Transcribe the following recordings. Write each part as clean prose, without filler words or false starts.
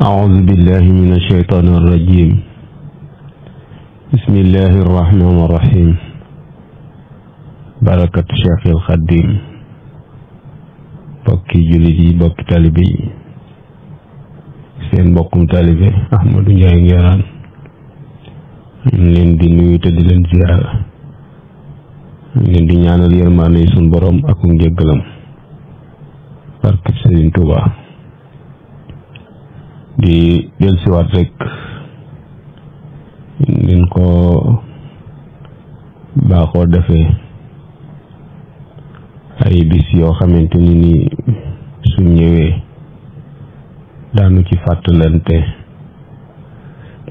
أعوذ بالله من الشيطان الرجيم بسم الله الرحمن الرحيم بركة شيخ الخديم bokki jullit yi bokki taalibe yi seen mbokkum taalibe Ahmadou Ndiaye Nguerane ñu leen di nuyu te di leen ziyaara ñu leen di ñaanal yërmaande yi sunu borom ak njëggalam barke Sëriñ Tuubaa di dellusiwaat rek nin ko baaxoo defee ay bis yoo xamante ni su ñëwee daanu ci fàttalante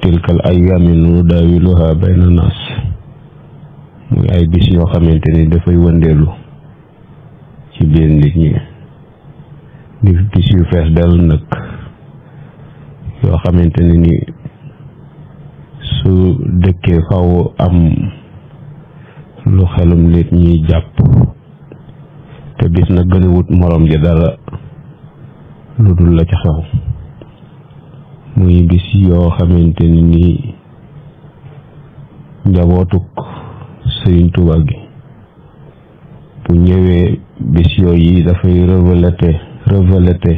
tilkal ayyaami nudaawiluhaa bayna naas muy ay bis yoo xamante ni dafay wëndeelu ci biir nit ñi di bis yu fees del nag yoo xamante ni su dëkkee faw am lu xelum nit ñi jàpp te bis na gën a wut morom ji dara lu dul la ca xew muy bis yoo xamante ni njabootuk Sëriñ Tuubaa gi bu ñëwee bis yooyu dafay reveleté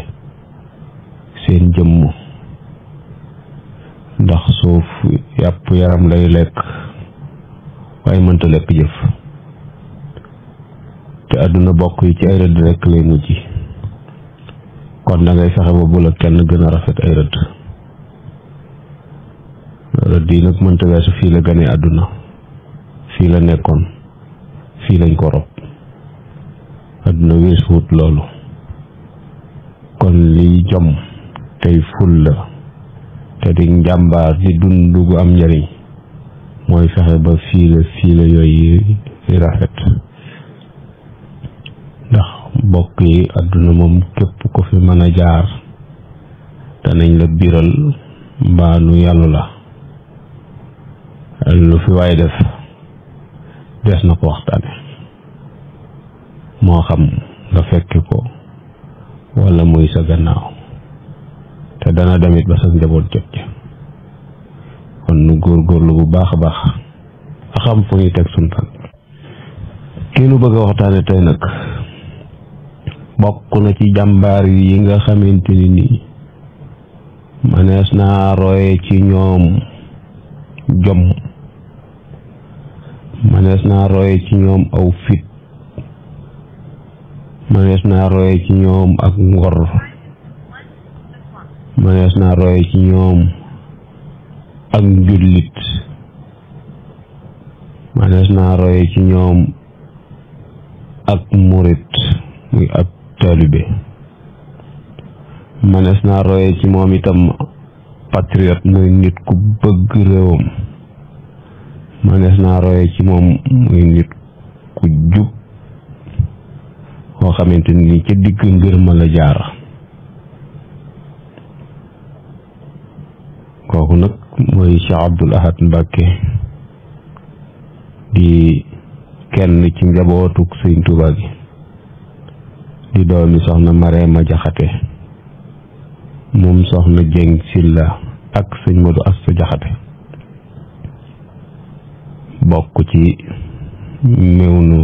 seen jëmm ndax suuf yàpp yaram lay lekk waaye mënta lekk jëf te àdduna bokk yi ci ay rëdd rekk lay mujj kon da ngay fexe ba bu la kenn gën a rafet ay rëdd yi nag mënta weesu fii la gane àdduna fii la nekkoon fii lañ ko rob àdduna weesu wut loolu kon liy jom tey ful la te di njàmbaar di dund gu am njariñ mooy fexe ba fii la yooyu rafet ndax mbokk yi àdduna moom képp ko fi mën a jaar danañ la biral mbaa nu yàllu la lu fi waay def des na ko waxtaane moo xam nga fekki ko walla muy sa gannaaw te dana demit ba sa njaboot jot ca kon nu góorgóorlu bu baax a baax a xam fu ñuy teg sunu tànk kii nu bëgg a waxtaane tey nag bokk na ci jàmbaar yi nga xamante ni manees naa roye ci ñoom jom manees naa roye ci ñoom aw fit manees naa roye ci ñoom ak ngor manees naa roye ci ñoom ak njullit manees naa roye ci ñoom ak murit muy ab taalibe manees naa roye ci moom itam patriote muy nit ku bëgg réewam manees naa roye ci moom muy nit ku jub koo xamante ni ca digg ngir ma la jaar kooku nag mooy Cheikh Abdoul Ahad Mbacké di kenn ci njabootuk Sëriñ Tuubaa gi di doomi soxna Mareema Jaxate moom soxna Jeng Silla ak sëñ Modou Asta Jaxate bokk ci Mewnu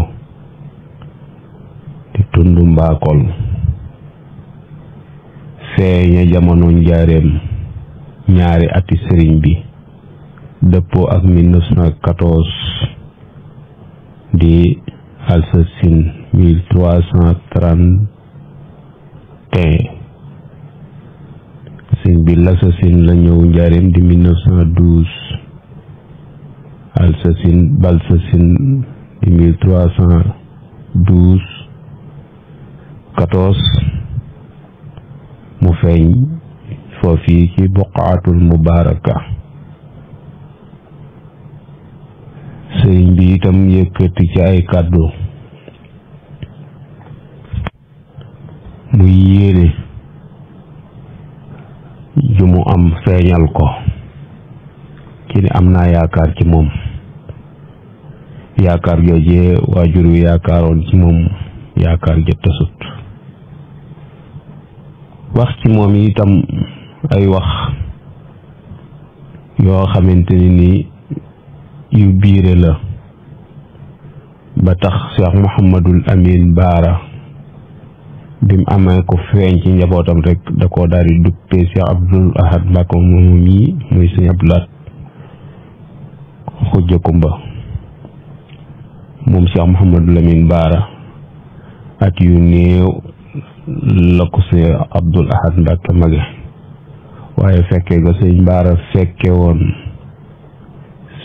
di tund Mbaakol feeña jamono njaareem ñaari ati sëriñ bi dëppoo ak 1914 di alsasin 1331 sëriñ bi lasasin la ñëw njaareem di 1912 alsasin balsasin di 1312 14 mu feeñ foofii ci buqaatul mubaaraka sëriñ bi itam yëkkati ci ay kàddu muy yéene ju mu am feeñal ko ci ne am naa yaakaar ci moom yaakaar joojee waajur wi yaakaaroon ci moom yaakaar ja tasut wax ci moom itam ay wax yoo xamante ni yu biire la ba tax Cheikh Mouhamadul Amin Baara bim amee ko feeñ ci njabootam rek da koo daal di duppee Cheikh Abdoul Ahad Mbacké moom mii muy sëñ Abdoul Ahad Xujja Kumba moom Cheikh Mouhamadul Amin Baara at yu néew la ko Cheikh Abdoul Ahad Mbacké mage waaye fekkee ga sëñ Baara fekke woon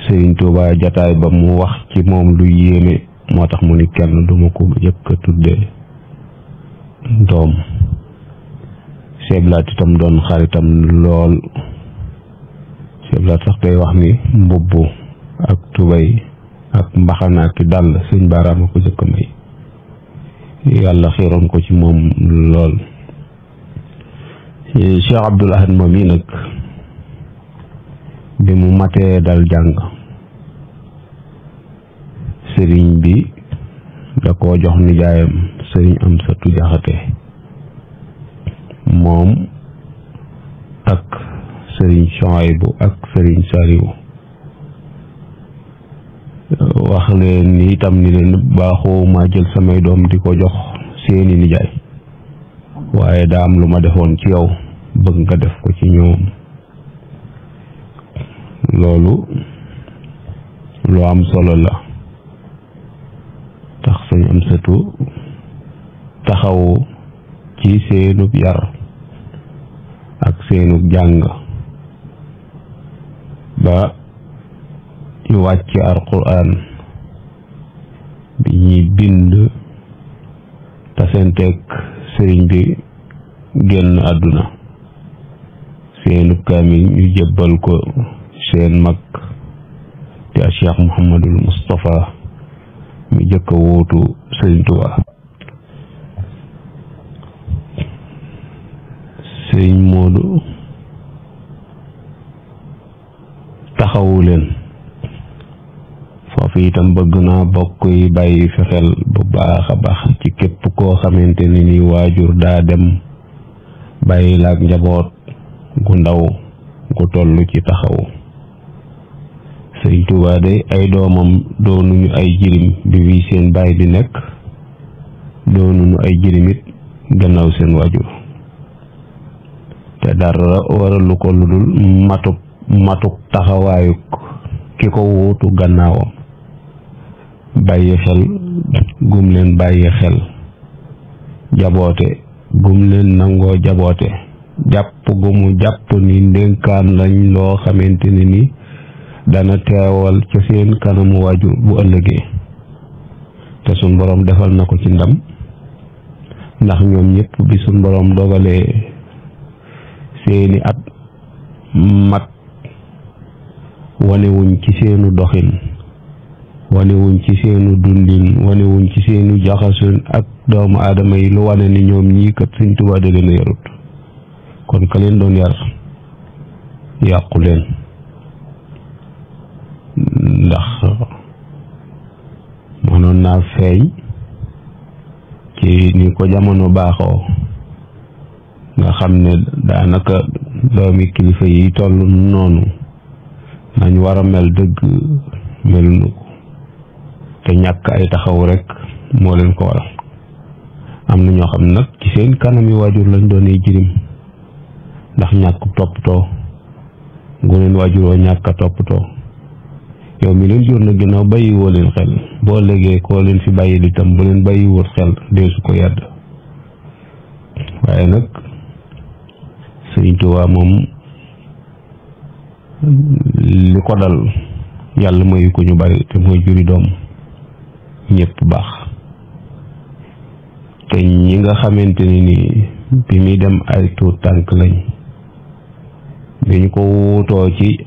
Sëriñ Tuubaa jataay ba mu wax ci moom lu yéeme moo tax mu ni kenn duma ko jëkk a tudde doom seeblaat itam doon xaritam lool seeblaat sax day wax ni mbubb ak tubay ak mbaxana ak dàll sëñ Baara ma ko jëkk may yàlla xiiroon ko ci moom lool. Cheikh Abdoul Ahad moom yi nag bi mu matee dal jàng sëriñ bi da koo jox nijaayam sëriñ Amsatu Jaxate moom ak sëriñ Suhaybu ak sëriñ Saliwu wax leen ni itam ni leen baaxoo ma jël samay doom di ko jox seeni nijaay waaye daa am lu ma defoon ci yow bëgg nga def ko ci ñoom loolu lu am solo la tax sëñ Amsatu taxawu ci seenub yar ak seenub jàng ba ñu wàcc alquran bi ñuy bind tasenteeg sëriñ bi génn àdduna seenub kaamil ñu jébbal ko seen mag te a Cheikh Mouhamadul Moustapha mi jëkk a wóotu Sëriñ Tuubaa Sëriñ Moodu taxawu leen foofu itam bëgg naa bokk yi bàyyi fi xel bu baax a baax ci képp koo xamante ni waajur daa dem bàyyi laak njaboot gu ndaw gu toll ci taxawu Sëriñ Tuubaa day ay doomam doonuñu ay jirim bi wi seen baay di nekk doonuñu ay jirimit gannaaw seen waajur te dara waralu ko lu dul matuk taxawaayuk ki ko wuutu gannaawam bàyyi xel gum leen bàyyi xel jaboote gum leen nangoo jaboote jàpp gumu jàpp ni ndénkaan lañ loo xamante ni dana teewal ca seen kanamu waajur bu ëllëgee te suñ boroom defal na ko ci ndam ndax ñoom ñëpp bi suñ boroom dogalee seeni at mat wanewuñ ci seenu doxin wanewuñ ci seenu dundin wanewuñ ci seenu jaxasun ak doomu aadama yi lu wane ni ñoom ñii kat Sëriñ Tuubaa da leen a yarut kon ka leen doon yar yàqu leen ndax mënoon naa feeñ ci ni ko jamono baaxoo nga xam ne daanaka doomi kilifa yi toll noonu nañ war a mel dëgg meluñu ko te ñàkk ay taxaw rek moo leen ko waral am na ñoo xam nag ci seen kanami waajur lañ doon jirim ndax ñàkk toppatoo gu leen waajuroo ñàkk a toppatoo yow mi leen jur na ginnaaw bàyyi woo leen xel boo léegee koo leen fi bàyyi di tam bu leen bàyyi wut xel deesu ko yàdd waaye nag Sëriñ Tuubaa moom li ko dal yàlla mayu ko ñu bari te mooy juri doom ñëpp baax te ñi nga xamante ni bi muy dem ay tuut tànk lañ bi ñu ko wuutoo ci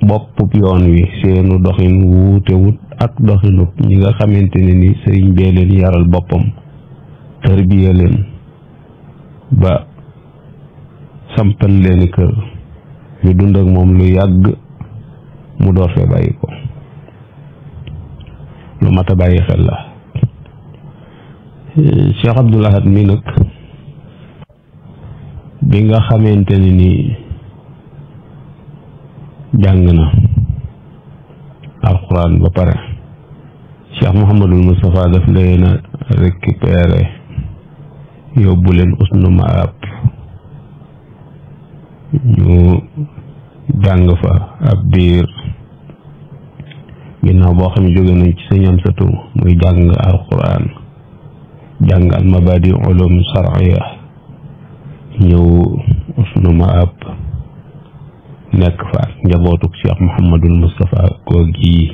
bopp yoon wi seenu doxin wuute wut ak doxinu ñi nga xamante ni sëriñ bee leen yaral boppam tarbiya leen ba sampal leeni kër ñu dund ak moom lu yàgg mu door fee bàyyi ko lu mat a bàyyi xel la. Cheikh Abdoul Ahad mi nag bi nga xamante ni jàng na alquran ba pare Cheikh Mouhamadul Moustapha daf leen a récupéré yóbbu leen Husnu Maab ñu jàng fa ab diir ginnaaw boo xam ne jóge nañ ci sëñ Amsatu muy jàng alquran jàng al mabadi ulum shar'iyya ñëw Husnu Maab nekk fa njabootuk Cheikh Mouhamadul Moustapha googi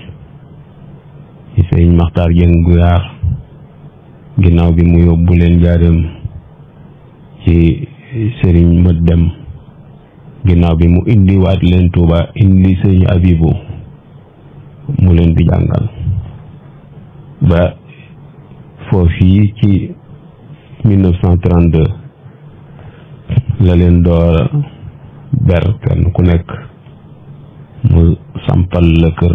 ci sëñ Maxtaar Jeng Guyaar ginnaaw bi mu yóbbu leen Njaaréem ci sëriñ Mët Dem ginnaaw bi mu indi waat leen Tuuba indi sëñ Abibu mu leen di jàngal ba foofii ci 1932 la leen door ber kenn ku nekk mu sampal la kër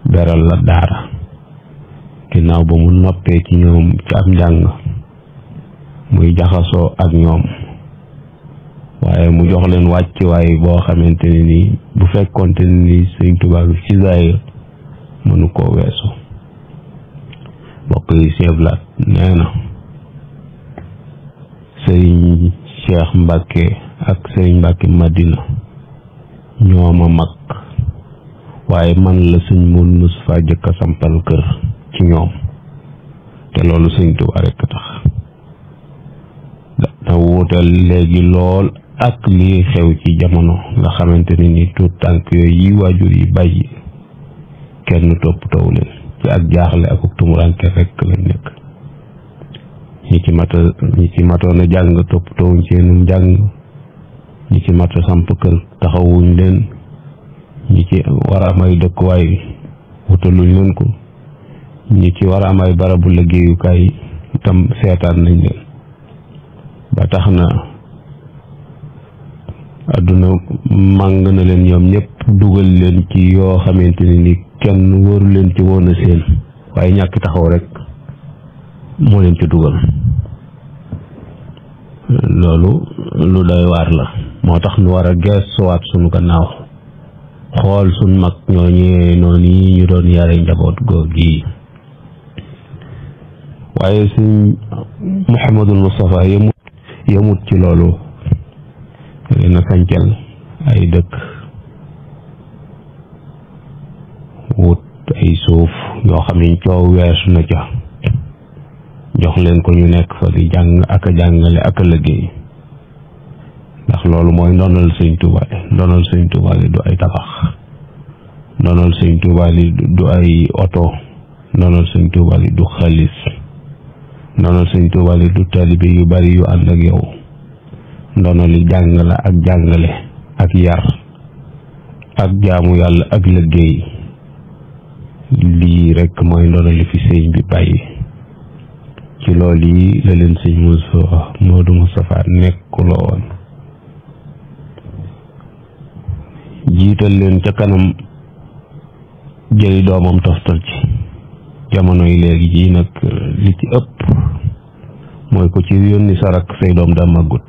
beral la daara ginnaaw ba mu noppee ci ñoom ci am njàng muy jaxasoo ak ñoom waaye mu jox leen wàcc waaye boo xamante ne nii bu fekkoonte ne nii sëñ Tuubaa bi ci zaahir mënu koo weesu bokk yi seeblaat nee na sëriñ Cheikh Mbàkke ak sëriñ Mbàkke Madina ñoo ma mag waaye man la sëñ Moodu Mustafaa jëkk a sampal kër ci ñoom te loolu sëñ Tuubaa rekk tax da wuutal léegi lool ak lii xew ci jamono nga xamante ne ni tuut tànk yooyu yi waajur yi bàyyi kenn toppatoo leen ci ak jaaxle ak tumuranke rekk lañ nekk ñi ci matoon a jàng toppatoowuñ seenum njàng ñi ci mata samp kër taxawuñ leen ñi ci war a am ay dëkkuwaay wutaluñ leen ko ñi ci war a am ay barabu liggéeyukaay itam seetaan nañ leen ba tax na àdduna màng na leen ñoom ñëpp dugal leen ci yoo xamante ne ni kenn waru leen ci woon a seen waaye ñàkk taxaw rek moo leen ci dugal loolu lu doy waar la moo tax nu war a gestuwaat sunu gannaaw xool sunu mag ñooñee noonu yi ñu doon yare njaboot goog gi waaye sëñ Mouhamadul Moustapha yemut ci loolu leen a sancal ay dëkk wut ay suuf yoo xam ne coow weesu na ca jox leen ko ñu nekk fa di jàng ak a jàngale ak a liggéey ndax loolu mooy ndonal sëñ Tuubaa ndonal sëñ Tuubaa li du ay tabax ndonal sëñ Tuubaa li du ay oto ndonal sëñ Tuubaa li du xaalis ndonal sëñ Tuubaa li du taalibe yu bari yu ànd ak yow ndono li jàng la ak jàngale ak yar ak jaamu yàlla ak liggéey lii rekk mooy ndono li fi sëñ bi bàyyi ci loolu yi la leen sëñ Moodu Mustafaa nekkuloo woon jiital leen ca kanam jëli doomam toftal ci jamono yi léegi ji nag li ci ëpp mooy ko ci yónni sarak say doom daa màggut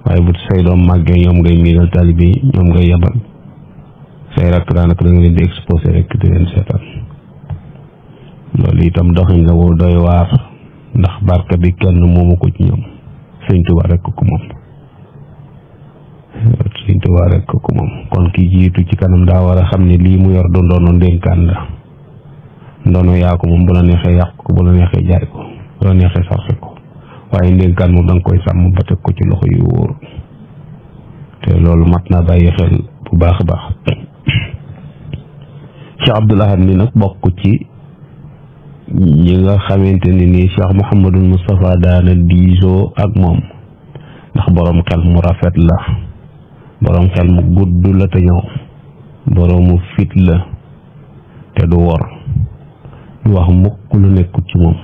waaye bu say doom màggee ñoom ngay miinal taalibe yi ñoom ngay yabal say rakk daanaka da nga leen di exposé rek di leen seetaan loolu itam doxin la wu doy waar ndax barke bi kenn moomu ko ci ñoom sëñ Tuubaa rek ko moom sëñ Tuubaa rek ko moom kon ki jiitu ci kanam daa war a xam ne lii mu yor du ndono ndénkaan la ndono yaa ko moom bu la neexee yàq ko bu la neexee jaay ko bu la neexee sarxe ko waaye ndénkaan moom da nga koy sàmm ba teg ko ci loxo yu wóor te loolu mat naa bàyyi xel bu baax a baax Cheikh Abdoul Ahad mi nag bokk ci ñi nga xamante ni nii Cheikh Mouhamadul Moustapha daana diisoo ak moom ndax boroom xel mu rafet la boroom xel mu gudd la te ñëw boroomu fit la te du wor du wax mukk lu nekkut ci moom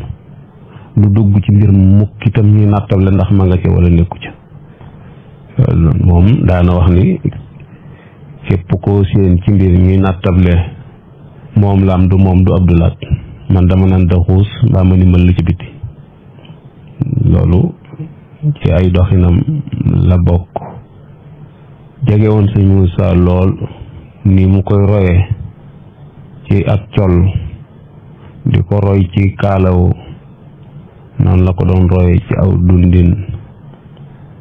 du dugg ci mbir mukk itam ñuy nattable ndax ma nga ca wala nekku ca moom daana wax ni képp koo seen ci mbir ñuy nattable moom la am du moom du Abdoul Ahad man dama naan da xuus mbaa ma ni mën la ci biti loolu ci ay doxinam la bokk jege woon sëñ Moussa lool ni mu koy royee ci ak col di ko roy ci kaalawu noonu la ko doon royee ci aw dundin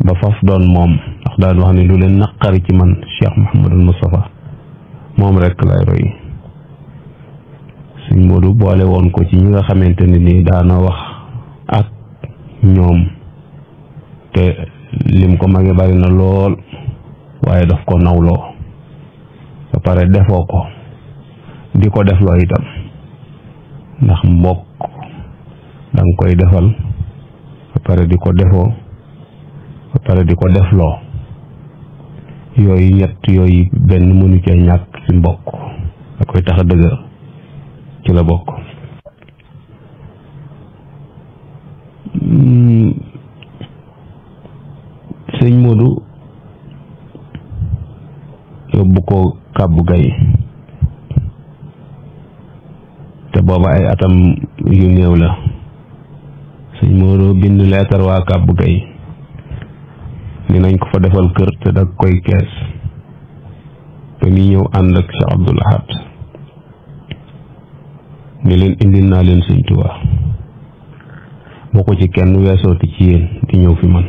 ba faf doon moom ndax daan wax ne lu leen naqari ci man Cheikh Mouhamadul Moustapha moom rek lay roy. sëñ Modou boole woon ko ci ñi nga xamante ne nii daana wax ak ñoom te lim ko mage bari na lool waaye daf ko nawloo ba pare defoo ko di ko defloo itam ndax mbokk danga koy defal ba pare di ko defoo ba pare di ko defloo yooyu ñett yooyu benn mënu cee ñàkk ci mbokk da koy tax a dëgër ci la bokk. sëñ Modou yóbbu ko Kàbbu Gay te booba ay atam yu néew la sëñ Modou bind leetar waa Kàbbu Gay ni nañ ko fa defal kër te dag koy kees te ni ñëw ànd ak Cheikh Abdoul Ahad ni leen indil naa leen sëñ Tuubaa boo ko ci kenn weesooti ci yéen di ñëw fi man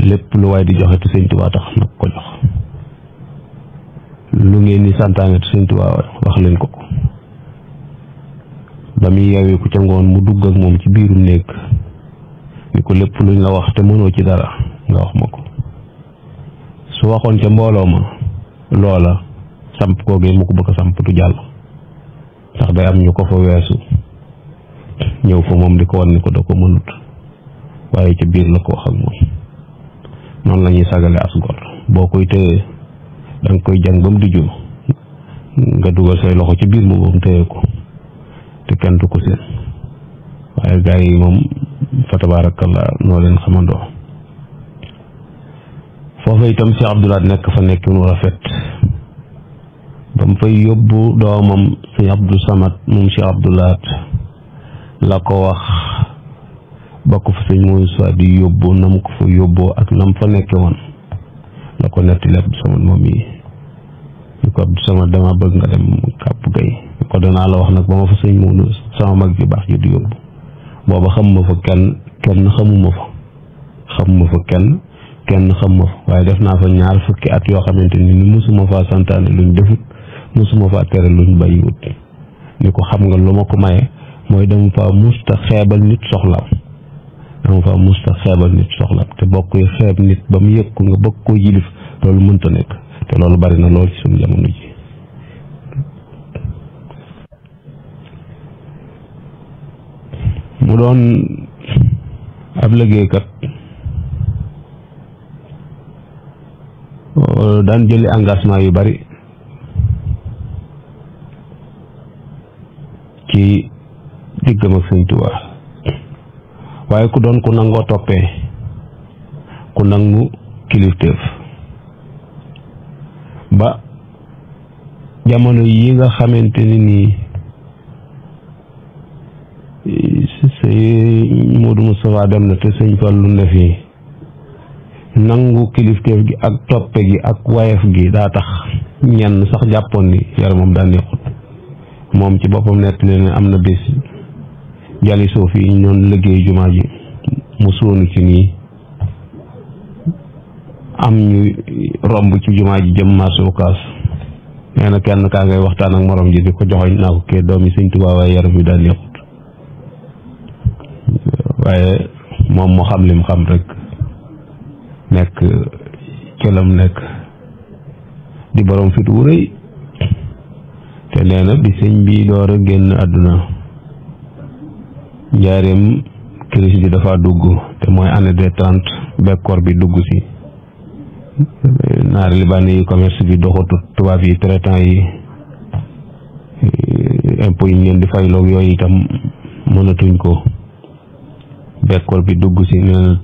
lépp lu waay di joxe te sëñ Tuubaa tax nag ko jox lu ngeen ni santaane te sëñ Tuubaa wax leen ko ba muy yeewee ku ca ngoon mu dugg ak moom ci biirum néeg ni ko lépp luñ la wax te mënoo ci dara nga wax ma ko su waxoon ca mbooloo ma loola samp koogee mu ko bëgg a samp du jàll ndax day am ñu ko fa weesu ñëw fa moom di ko wan ni ko da ko mënut waaye ca biir la ko wax ak moom noonu la ñuy sagale as gor boo koy téye da nga koy jàng ba mu dijju nga dugal say loxo ci biir mu boobu téye ko te kenn du ko seen waaye gars yi moom fa tabarakallah noo leen xamandoo foofa itam Cheikh Abdoul Ahad nekk fa nekk nu rafet ba mu fay yóbbu doomam sëñ Abdou Samad moom Cheikh Abdoul Ahad la ko wax ba ko fa sëñ Moussa di yóbbu nam ko fa yóbboo ak nam fa nekke woon la ko nettali Abdou Samad moom yi ñu ko Abdou Samad dama bëgg nga dem Kàbbu Gay ñu ko danaa la wax nag ba ma fa sëñ Modou sama mag ju baax ji di yóbbu booba xamuma fa kenn xamuma fa kenn xamuma fa waaye def naa fa 2 fukki at yoo xamante ni musuma faa santaane luñ defut musuma faa tere luñ bàyyiwut ni ko xam nga lu ma ko maye mooy dama fa musta xeebal nit soxlaam te bokk xeeb nit ba mu yëg ko nga bëgg koo jilif loolu mënta nekk te loolu bari na lool ci suñu jamono ji mu doon ab liggéeykat daan jëli engagement yu bari ci diggam ak Sëñ Tuubaa waaye ku doon ku nangoo toppee ku nangu kilifteef ba jamono yi nga xamante ni sëñ Modou Moustapha dem na te sëñ Fallu ne fii nangu kilifteef gi ak toppe gi ak wayef gi daa tax ñenn sax jàppoon ni yaramam daa neexut moom ci boppam nett ne am na bés jali suuf yi ñu doon liggéey jumaa ji mu sóonu ci nii am ñu romb ci jumaa ji jëm marché Ocass nee na kenn kaa ngay waxtaan ak morom ji di ko joxoñ naa ko kee doomi Sëñ Tuubaa waaye yaram wi daa neexut waaye moom moo xam lim xam rek nekk cëlam nekk di borom fit wu rëy te nee na bi sëñ bi door a génn àdduna njaareem crise bi dafa dugg te mooy année des 30 bekkoor bi dugg si naari libaane yi commerce bi doxatut tubaab yi traitant yi impôt yi ngeen di fayloog yooyu itam mënatuñ ko bekkoor bi dugg si nee na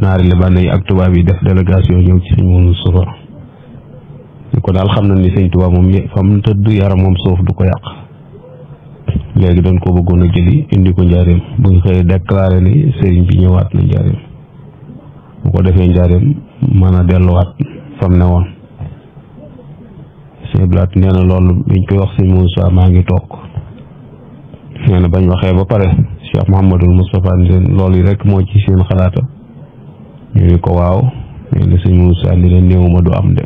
naari libaane yi ak tubaab yi def délégation ñëw ci sëñ Moustapha ni ko daal xam na ni sëñ Tuubaa moom fam tëdd yaram moom suuf du ko yàq léegi dañ ko bëggoon a jëli indi ko njaareem bu ñu xëyee déclaré ni sëriñ bi ñëwaat na njaareem bu ko defee njaareem mën a delluwaat fam ne woon. sëñ Blaat nee na loolu biñ koy wax sëñ Moussa maa ngi toog, nee na bañ waxee ba pare Cheikh Mouhamadul Moustapha ni leen loolu yi rek moo ci seen xalaata, ñu ni ko waaw. nee na sëñ Moussa ni leen néewuma du am de,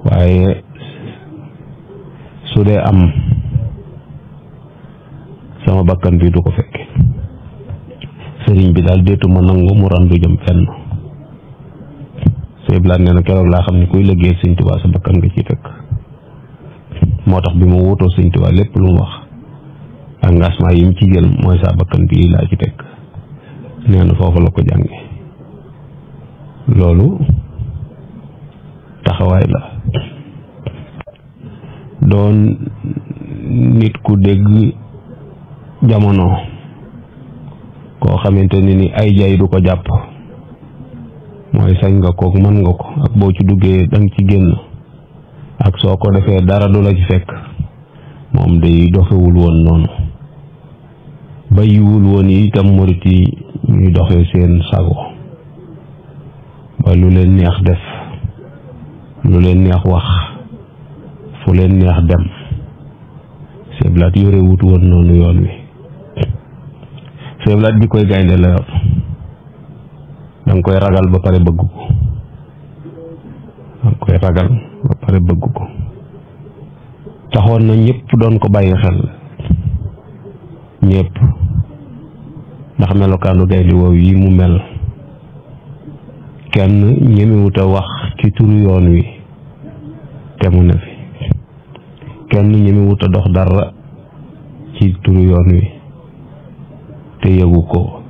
waaye su dee am sama bakkan bi du ko fekke, sëriñ bi daal déetu ma nangu mu randu jëm fenn. sëñ Blaat nee na keroog laa xam ne kuy liggéey sëñ Tuubaa sa bakkan nga ci fekk. moo tax bi ma wutoo sëñ Tuubaa lépp lu mu wax engagement yi mu ci jël mooy sa bakkan bii laa ci teg. nee na foofu la ko jànge. loolu taxawaay la. doon nit ku dégg jamono, koo xamante ni ay jay du ko jàpp, mooy sañ nga ko mën nga ko, ak boo ci duggee danga ci génn, ak soo ko defee dara du la ci fekk. moom day doxewul woon noonu, bàyyiwul woon yi itam murit yi ñuy doxee seen sago ba lu leen neex def, lu leen neex wax, fu leen neex dem. Sëñ Blaat yore wut woon noonu yoon wi. Sëñ Blaat bi koy gaynde la yor, danga koy ragal ba pare bëgg ko, danga koy ragal ba pare bëgg ko. taxoon na ñëpp doon ko bàyyi xel, ñëpp, ndax melokaanu gaynde woow yi mu mel, kenn ñemewut a wax ci turu yoon wi te mu ne fi, kenn ñemewut a dox dara ci turu yoon wi te yëgu ko.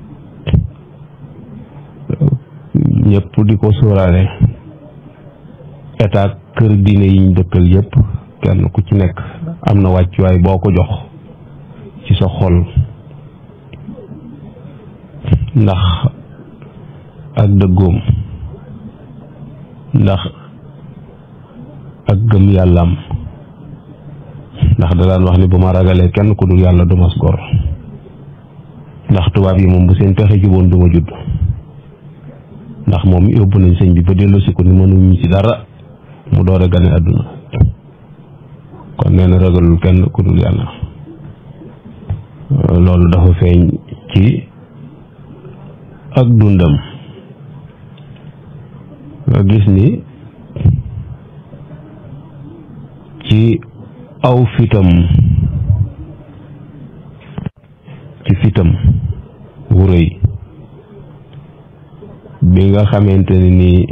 ñëpp di ko sóoraale. état kër diine yiñ dëkkal yëpp kenn ku ci nekk am na wàccuwaay boo ko jox ci sa xol, ndax ak dëggoom, ndax ak gëm yàllaam, ndax da daan wax ni bu ma ragalee kenn ku dul yàlla du mas gor, ndax tubaab yi moom bu seen pexe juboon du ma judd, ndax moom yóbbu nañ sëñ bi ba delloosi ko ni mënuñu ci dara mu door a gane àdduna. kon nee na ragalul kenn ku dul yàlla. loolu dafa feeñ ci ak dundam. nga gis ni ci aw fitam, ci fitam wu rëy bi nga xamante ni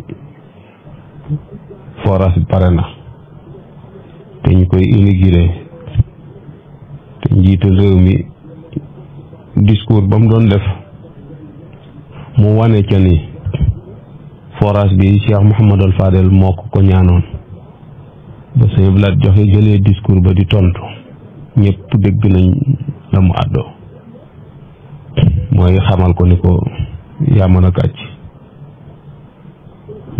forage pare na te ñu koy inauguré, te njiital réew mi discours ba mu doon def mu wane ca ni forage bi Cheikh Mouhamadul Fadel moo ko ñaanoon. ba Sëñ Blaat joxe jëlee discours ba di tontu, ñëpp dégg nañ la mu àddoo, mooy xamal ko ni ko yaa mën a kàcc,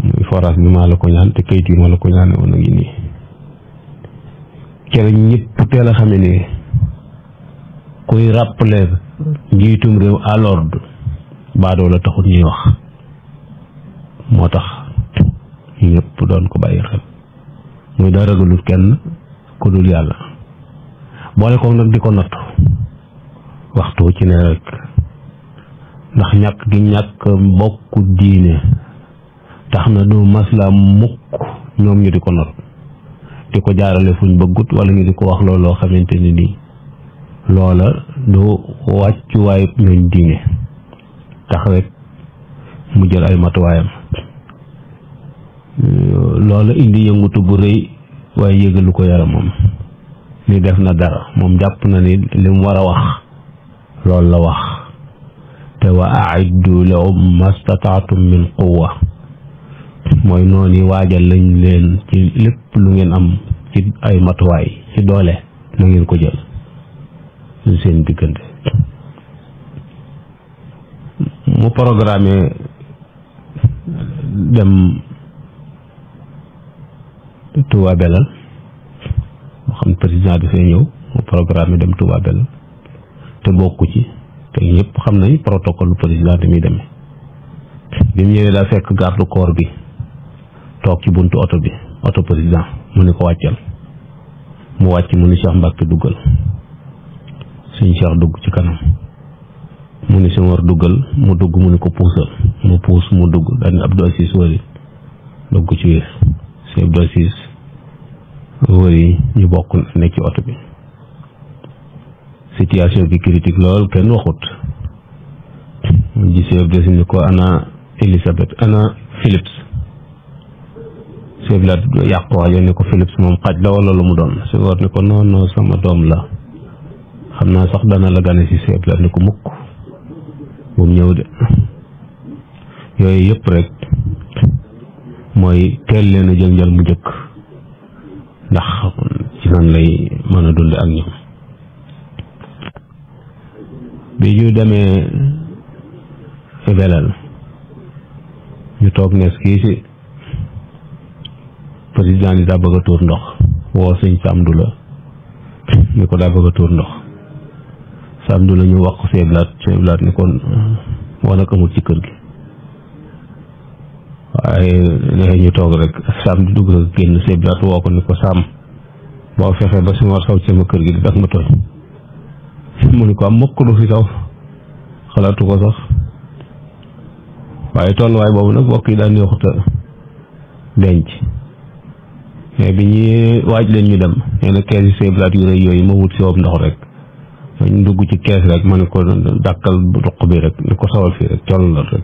muy forage bi maa la ko ñaan te kayit yi ma la ko ñaane woon a ngi nii. kere ñëpp teel a xame ni kuy rappeler njiitum réew à l'ordre baadoo la taxut ñuy wax, moo tax ñëpp doon ko bàyyi xel. muy daa ragalul kenn ku dul yàlla, boole ko nag di ko nattu waxtu ci ne rek, ndax ñàkk gi ñàkk mbokku diine tax na du masla mukk ñoom ñu di ko not, di ko jaarale fuñ bëggut, wala ñu di ko wax looloo xamante ni nii loola du wàccuwaay ñooñ diine, tax rek mu jël ay matuwaayam. loola indi yëngutu bu rëy, waaye yëgalu ko yaramam ni def na dara. moom jàpp na ni li mu war a wax loolu la wax, te wa a'iddu lahum mastata'tum min quwwa, mooy noonu waajal lañ leen ci lépp lu ngeen am ci ay matuwaay ci doole na ngeen ko jël seen diggante. mu programme dem Touba Belal, moo xam président dafay ñëw, mu programme dem Touba Belal te bokku ci, te ñëpp xam nañ protocole président damuy demee. bi mu ñëwee daa fekk garde corps bi toog ci buntu oto bi oto président mu ni ko wàccal mu wàcc mu ni Cheikh Mbacke duggal sëñ Cheikh dugg ci kanam mu ni Senghor duggal mu dugg mu ni ko puusal mu puus mu dugg daal ni Abdou Aziz wëri dugg ci biir sëñ Abdou Aziz wëri ñu bokk nekk ci oto bi situation bi critique lool kenn waxut mu gisee Abdou Aziz ni ko ana Elisabeth ana Philips sëñ bi yàq waajo ni ko Philips moom xaj la wala lu mu doon Senghor ni ko non sama doom la xam naa sax dana la gane si sëñ bi ni ko mukk bu mu ñëw de yooyu yëpp rek mooy teel leen a jël njël mu jëkk ndax ci nan lay mën a dund ak ñoom bi ñu demee Belal ñu toog nees kii si président ni daa bëgg a tuur ndox woo sëñ Samdu la ni ko daa bëgg a tuur ndox Samdu la ñu wax ko Sëñ Blaat ni kon wala ko amul ci kër gi waaye ne ñu toog rek Samdu dugg rek génn Sëñ Blaat woo ko ni ko Sam boo fexee ba Senghor saw ci sama kër gi di dak ma tooñ mu ni ko am mukk du fi saw xalaatu ko sax waaye tolluwaay boobu nag bokk yi daan yoxuta denc mais bi ñuy waaj leen ñu dem nee na kees yi Sëñ Blaat yu rëy yooyu ma wut si wob ndox rek ñu dugg ci kees rek ma ne ko dàkkal ruq bi rek ni ko sawal fii rek col la rek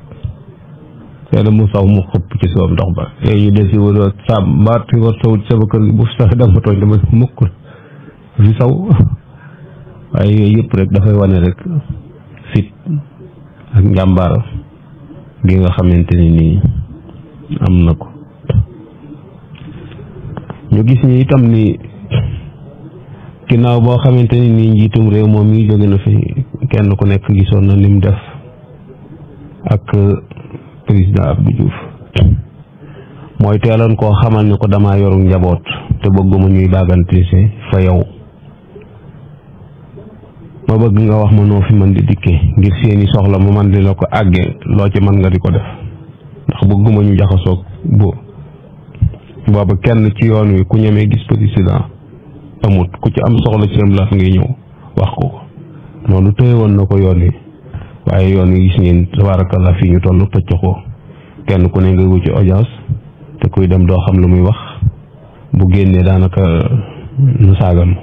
seena mu saw mu xëpp ci si wob ndox ba léegi ñu des si wala sa mbaat fi war sawul ci sama kër gi bu fi sax dama tooñ dama mukk fi saw waaye yooyu yëpp rek dafay wane rek fit ak njàmbaar gi nga xamante ni nii am na ko ñu gis ñi itam ni ginnaaw boo xamante ni nii njiitum réew moom yi jóge na fi kenn ku nekk gisoon na lim def ak président Abdou Diouf mooy teeloon koo xamal ni ko damaa yoru njaboot te bëgguma ñuy baagantise fa yow ma bëgg nga wax ma noo fi man di dikkee ngir seeni soxla ma man di la ko àggee loo ci man nga di ko def ndax bëgguma ñu jaxasoog booba kenn ci yoon wi ku ñemee gis président amut ku ci am soxla ci Sëñ Blaat ngay ñëw wax ko loolu tëye woon na ko yoon wi waaye yoon wi gis ngeen tabarakallah fii ñu toll pëcc ko kenn ku ne nga wuti audience te kuy dem doo xam lu muy wax bu génnee daanaka nu saagam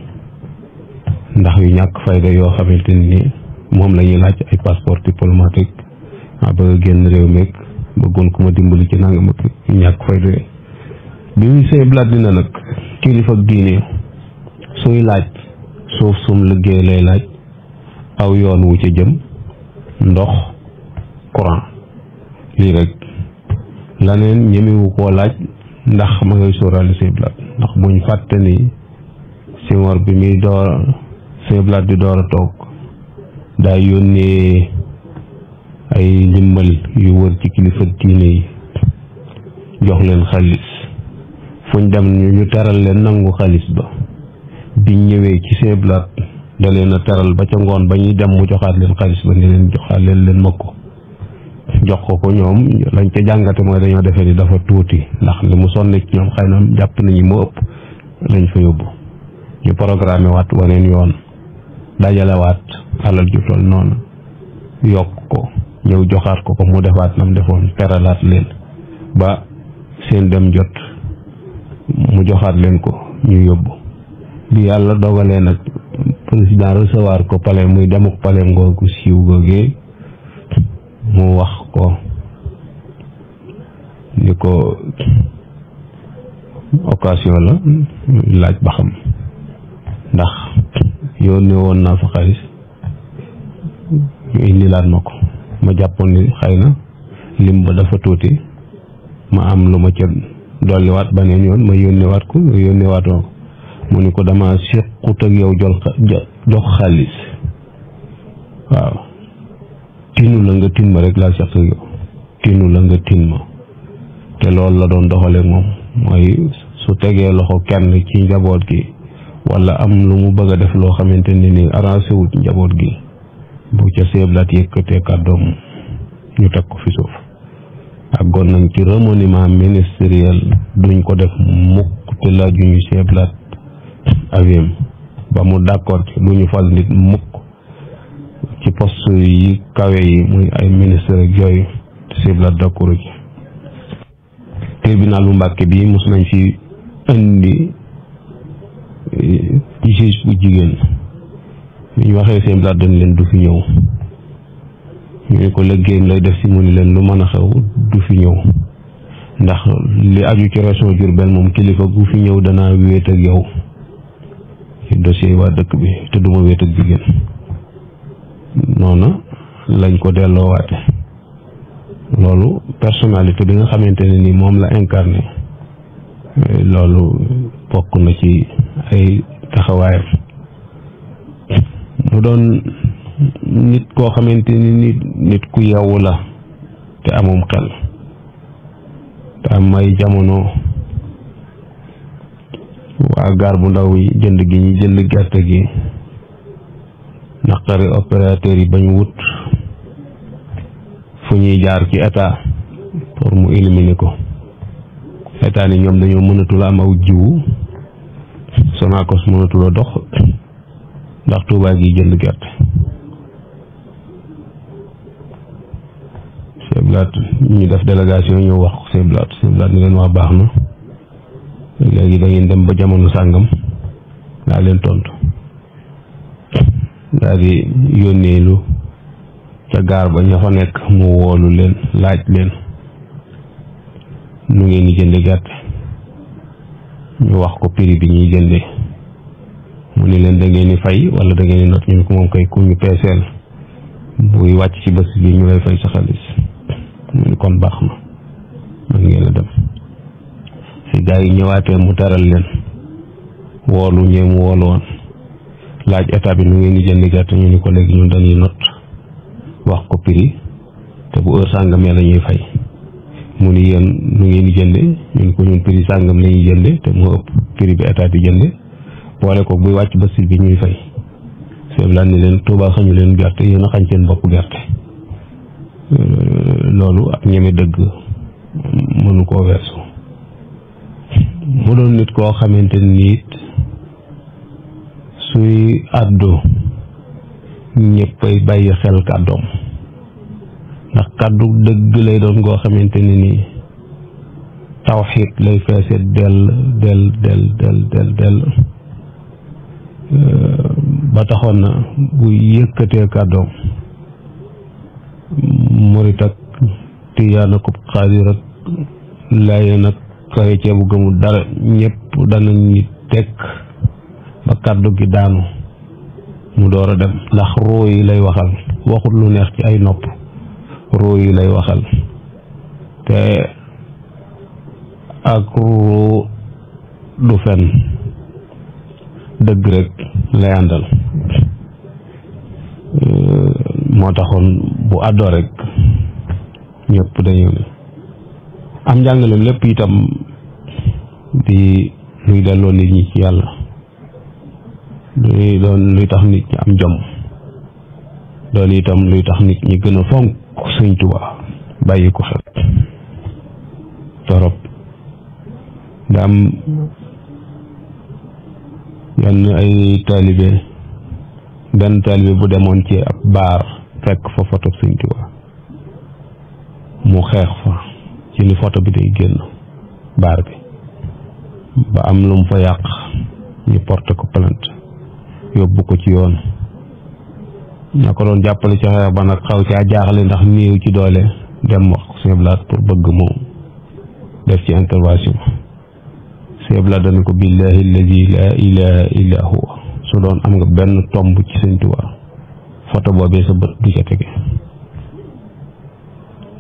ndax yu ñàkk fayda yoo xamante ni moom la ñuy laaj ay passeport diplomatique bëgg a génn réew meeg bëggoon ku ma dimbali ci nangam ak yu ñàkk fayda bi muy Sëñ Blaat dina nag kilifa diine suy laaj suuf sum liggéey lay laaj aw yoon wu ca jëm ndox courant lii rek laneen ñemewu koo laaj ndax ma ngay sóoraale Sëñ Blaat ndax buñ fàtte ni Senghor bi muy door Sëñ Blaat di door a toog daa yónnee ay ndimbal yu wër ci kilifa diine yi jox leen xaalis fuñ dem ñu teral leen nangu xaalis ba biñ ñëwee ci Sëñ Blaat da leen a teral ba ca ngoon ba ñuy dem mu joxaat leen xaalis ba ni leen joxaat leen ma ko jox ko ñoom lañ ca jàngate mooy dañoo defee ni dafa tuuti ndax li mu sonne ci ñoom xëy na jàpp nañu moo ëpp lañ fa yóbbu ñu programmé waat waneen yoon dajalewaat alal ju toll noonu yokk ko ñëw joxaat ko mu defaat nam defoon teralaat leen ba seen dem jot mu joxaat leen ko ñu yóbbu bi yàlla dogalee nag président recevoir ko palais muy demuk palais ngoogu siiw googee mu wax ko ni ko occasion la laaj ba xam ndax yónnee woon naa fa xaalis ñu indilaat ma ko ma jàppoon ni xëy na lim ba dafa tuuti ma am lu ma ca dolliwaat beneen yoon ma yónneewaat ko yónneewaatoo mu ni ko dama sequt ak yow jox xaalis waaw tinu la nga tin ma rek laa seq ak yow tinu la nga tin ma te loolu la doon doxalee moom mooy su tegee loxo kenn ci njaboot gi wala am lu mu bëgg a def loo xamante ne ni arrangé wut njaboot gi bu ca Sëñ Blaat yëkkatee kàddoom ñu teg ko fi suuf àggoon nañ ci remaniement ministériel duñ ko def mukk te laajuñu seeblaat aviem ba mu d'accord ci duñu fal nit mukk ci poste yi kawe yi muy ay ministre ak yooyu seeblaat d'accord ci tribunal bu Mbàkke bi mos nañ fi indi juge bu jigéen ñu waxee seeblaat dañ leen du fi ñëw ñu ne ko liggéeyam lay def si mu ni leen lu mën a xew du fi ñëw ndax li aju ci région Diourbel moom kilifa gu fi ñëw danaa wéet ak yow ci dossier waa dëkk bi te duma wéet ak jigéen noonu lañ ko delloowaate loolu personnalité bi nga xamante ne ni moom la incarné loolu bokk na ci ay taxawaayam mu doon nit koo xamante ni nit ku yeewu la te amum xel te am ay jamono waa gaar bu ndaw yi jënd gi ñu jënd gerte gi naqari opérateur yi bañ wut fu ñuy jaar ci état pour mu éliminer ko état ni ñoom dañoo mënatul am aw jiwu Sonacos mënatul a dox ndax Touba gi jënd gerte Seblaat ñu def délégation ñëw wax ko Seblaat ni leen wax baax na léegi da ngeen dem ba jamono sàngam daa leen tontu daal di yónneelu ca gaar ba ña fa nekk mu woolu leen laaj leen nu ngeen di jënde gerte ñu wax ko prix bi ñuy jënde mu ni leen da ngeen di fay wala da ngeen di not ñu ne ko moom kay ku ñu peeseel buy wàcc ci bés bi ñu lay fay sa xaalis mu ni kon baax na man ngeen a dem si gaa yi ñëwaatee mu teral leen woolu ñee mu woolu woon laaj état bi nu ngeen di jënd gerte ñu ni ko léegi ñun dañuy not wax ko prix te bu heure sàngamee la ñuy fay mu ni yéen nu ngeen di jënde ñu ni ko ñun prix sàngam la ñuy jënde te moo ëpp prix bi état di jënde boole ko buy wàcc bés bi ñuy fay Seblaat ni leen Touba xañu leen gerte yéen a xañ seen bopp gerte loolu ak ñeme dëgg mënu koo weesu mu doon nit koo xamante ni suy àddu ñëppay bàyyi xel kàddoom ndax kàddu dëgg lay doon goo xamante ni nii tawxiid lay feese del ba taxoon na bu yëkkatee kàddoom murit ak tiyaan ak xaadir ak laayeen ak chrétien bu gëmul dara ñëpp danañ ñi tekk ba kàddu gi daanu mu door a dem ndax roo yi lay waxal waxut lu neex ci ay nopp roo yi lay waxal te ak roo du fen dëgg rek lay àndal moo taxoon bu àddoo rek ñëpp dañu am njàngaleem lépp itam di luy delloo nit ñi ci yàlla luy tax nit ñi am jom doon itam luy tax nit ñi gën a fonk Sëñ Tuubaa bàyyi ko xel torop da am yenn ay benn taalibe bu demoon ci ab baar fekk fa photo Sëñ Tuubaa mu xeex fa ci ni photo bi day génn baar bi ba am lu mu fa yàq ñu porte ko plainte yóbbu ko ci yoon ña ko doon jàppale ci xeex ba nag xaw caa jaaxle ndax néew ci doole dem wax Seblaat pour bëgg moom def ci intervention Seblaat dana ko billahi alladi la ilaha illa huwa su doon am nga benn tomb ci Sëñ Tuubaa photo boobee sa bët du ca tege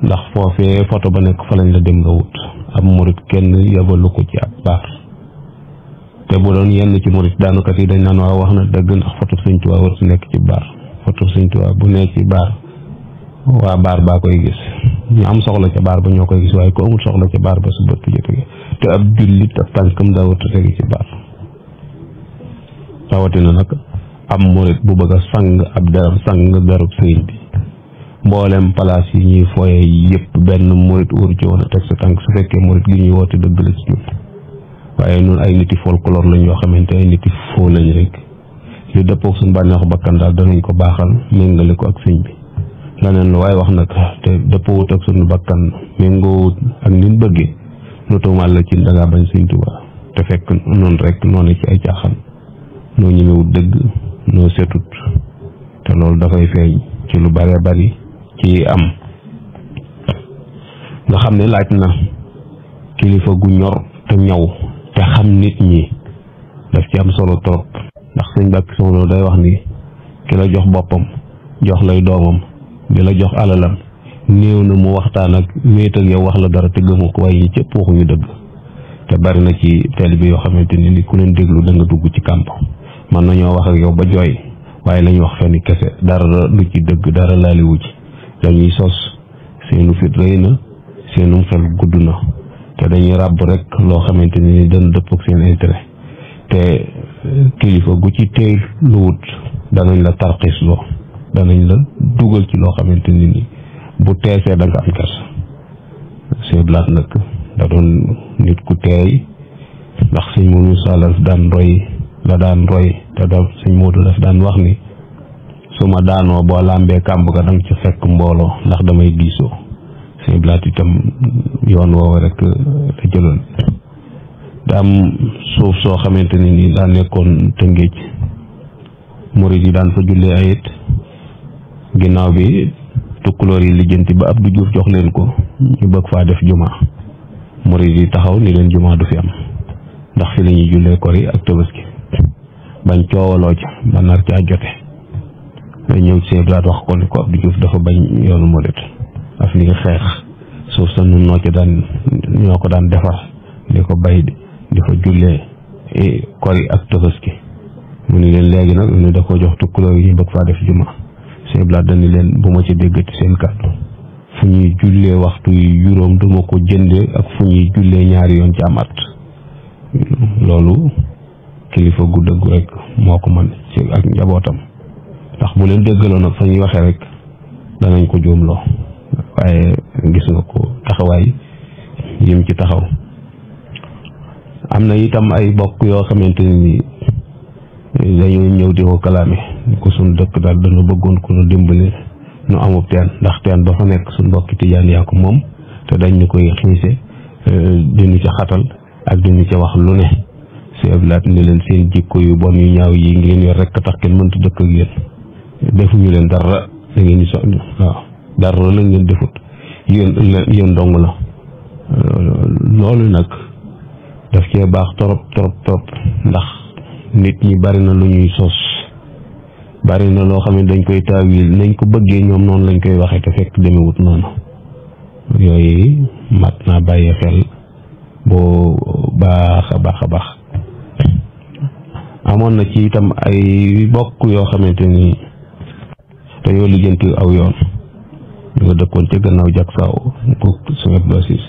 ndax foofee photo ba nekk fa lañ la dem nga wut ab murit kenn yabalu ko ci ab baar te bu doon yenn ci murit daanukat yi dañ naan waaw wax na dëgg ndax photo Sëñ Tuubaa war su nekk ci baar photo Sëñ Tuubaa bu nekk ci baar waa baar baa koy gis ñu am soxla ca baar ba ñoo koy gis waaye ku amul soxla ca baar ba sa bët du ca tege te ab jullit ab tànkam daa war a tege ci baar rawatina nag am murit bu bëgg a sang ab deram sang derub sëriñ bi mboolem place yi ñuy foye yëpp benn murit wóoru ci woon a teg sa tànk su fekkee murit gi ñuy woote dëgg la ci ñun. waaye ñun ay niti folklore lañ yoo xamante ay niti foo lañ rek li dëppoog suñu bànneexu bakkan daal danañ ko baaxal méngale ko ak sëñ bi. leneen lu waaye wax nag te dëppoowut ak suñu bakkan méngoowut ak nin bëggee nu tuumaal la ci dangaa bañ sëñ Tuubaa te fekk noonu rek noonu ci ay caaxaan noo ñemewut dëgg noo setut te loolu dafay feeñ ci lu bare bari ci am nga xam ne laaj na kilifa gu ñor te ñaw te xam nit ñi daf ci am solo trop ndax sëñ Mbàkke Soxna day wax ni ki la jox boppam jox lay doomam di la jox alalam néew na mu waxtaan ak wéet ak yow wax la dara te gëmu ko waaye ñi cëpp waxuñu dëgg te bari na ci taalibe yoo xamante ni ku leen déglu da nga dugg ci kàmp man nañoo wax ak yow ba jooy waaye lañu wax fenn kese dara lu ci dëgg dara laaliwu ci dañuy sos seenu fit rëy na seenum xel gudd na te dañuy ràbb rek loo xamante ni dana dëpp ak seen intérêt te kilifa gu ci tey lu wut danañ la tarxiis loo danañ la dugal ci loo xamante ni bu teesee da nga am kersa. Sëñ Blaat nag da doon nit ku teey ndax sëñ Moodu Sall la daan roy te da sëñ Moodu daf daan wax ni su ma daanoo boo làmbee kàmb ga danga ca fekk mbooloo ndax damay diisoo. Sëñ Blaat itam yoon woowu rek la jëloon da am suuf soo xamante ni daa nekkoon Tëngéej murid yi daan fa jullee ayit ginnaaw bi tukkulóor yi lijjanti ba Abdou Diouf jox leen ko ñu bëgg faa def juma murid yi taxaw ni leen juma du fi am ndax fi la ñuy jullee kori ak Tabaski bañ coowaloo ca ba nar caa jote day ñëw ci Sëñ Blaat wax ko ni ko Abdou Diouf dafa bañ yoonu murid af li nga xeex suuf sa nun ñoo ko daan defar di ko bay di fa jullee kori ak Tabaski mu ni leen léegi nag ñu da ko jox tukkulóor yi ñu bëgg faa def juma. Sëñ Blaat dañu leen bu ma ci déggati seen kàddu fu ñuy jullee waxtu yi juróom duma ko jëndee ak fu ñuy jullee ñaari yoon ci am at loolu kilifa gu dëggu rek moo ko mën ci ak njabootam ndax bu leen déggaloon nag fa ñuy waxee rek danañ ko juumloo waaye gis nga ko taxawaay yim ci taxaw. am na itam ay bokk yoo xamante ni dañoo ñëw di ko kalaame ko suñ dëkk daal dañu bëggoon ko nu dimbali nu amub teen ndax teen ba fa nekk suñ mbokki tijaan yaa ko moom te dañ ñu koy xiise diñu ca xatal ak diñu ca wax lu ne. Sëñ Blaat ni leen seen jikko yu bon yu ñaaw yi ngeen yor rek tax kenn mënta dëkk ak yéen defuñu leen dara da ngeen di waaw dara la ngeen defut yéen dong la loolu nag daf cee baax trop ndax nit ñi bari na lu ñuy sos bari na loo xam ne dañ koy taawil nañ ko bëggee ñoom noonu lañ koy waxee te fekk demewut noonu yooyu mat naa bàyyi xel boo baax a baax amoon na ci itam ay bokk yoo xamante ni dañoo lijjanti aw yoon ñu nga dëkkoon ca gannaaw jak saaw ko Sëñ Abdou Aziz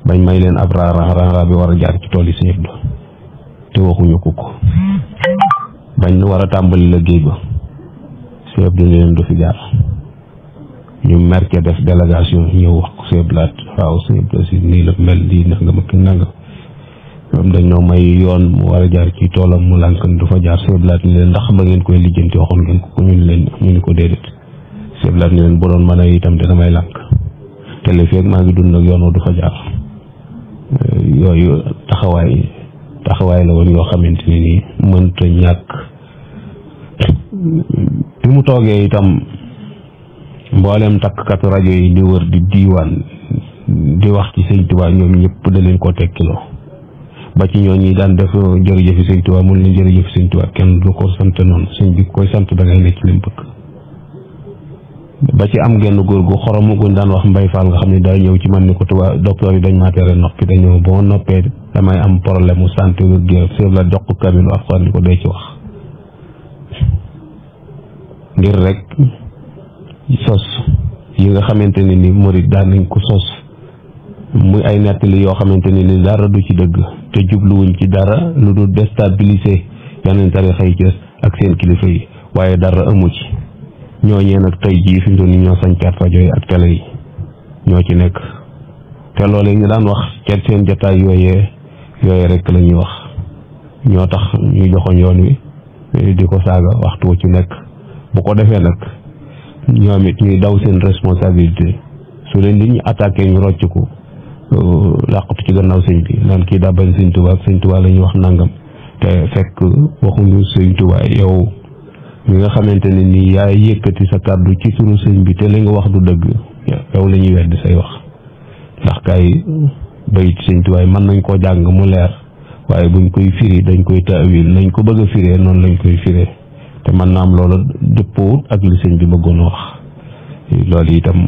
bañ may leen ab raara bi war a jaar ci tool yi Sëñ Abdou te waxuñu ko bañ war a tàmbali liggéey ba Sëñ Abdou ne leen du fi jaar ñu merke def délégation ñëw wax ko Sëñ Blaat waaw Sëñ Abdou Aziz nii la mel lii ndax nga ma ki nanga ñoom dañoo may yoon mu war a jaar ci toolam mu lànk du fa jaar Sëñ Blaat ni leen ndax ba ngeen koy lijjanti waxoon ngeen ko ñu ni ko déedéet Sëñ Blaat ni leen bu doon mën a itam dina may lànk te li feeg maa ngi dund ak yoon du fa jaar yooyu taxawaay la woon yoo xamante ni nii mënta ñàkk. bi mu toogee itam mboolem takkatu rajo yi di wër di diiwaan di wax ci Sëñ Tuubaa ñoom ñëpp da leen ko tekkiloo ba ci ñoo ñi daan def jërëjëfi Sëñ Tuubaa mun leen jërëjëfi Sëñ Tuubaa kenn du ko sant noonu sëñ bi koy sant da ngay nekk ci lim bëgg ba ci am genn góor gu xoromu guñ daan wax Mbay Faal nga xam ne daa ñëw ci man ni ko tubaab docteur yi dañ maa tere noppi dañoo boo noppee damay am problème mu santé wér-gu-yaram Sëñ Blaat jox ko kamilu Alxuraan ni ko dee ci wax ngir rek sos yi nga xamante ni ni murid daan nañ ko sos muy ay nettali yoo xamante ni dara du ci dëgg te jubluwuñ ci dara lu dul déstabiliser yeneen tarixa yi ci ak seen kilifa yi waaye dara amu ci ñooñee nag tey jii fi mu toll nii ñoo sañcaat rajo yi ak télé yi ñoo ci nekk te loolu ñu daan wax ca seen jotaay yooyee rek la ñuy wax ñoo tax ñuy joxoon yoon wi di ko saaga waxtu wu ci nekk bu ko defee nag ñoom it ñuy daw seen responsabilité su leen di ñu attaqué ñu rocc ko làqatu ci gannaaw sëñ bi naan kii daa bañ sëñ Tuubaa ak sëñ Tuubaa la ñuy wax nangam te fekk waxuñu sëñ Tuubaa yow mi nga xamante ne nii yaay yëkkati sa kàddu ci turu sëñ bi te li nga wax du dëgg yow la ñuy weddi say wax ndax kay bayit sëñ Tuubaa mën nañ koo jàng mu leer waaye buñ koy firi dañ koy taawil nañ ko bëgg a firee noonu lañ koy firee te mën naa am loola dëppoowut ak li sëñ bi bëggoon wax loolu itam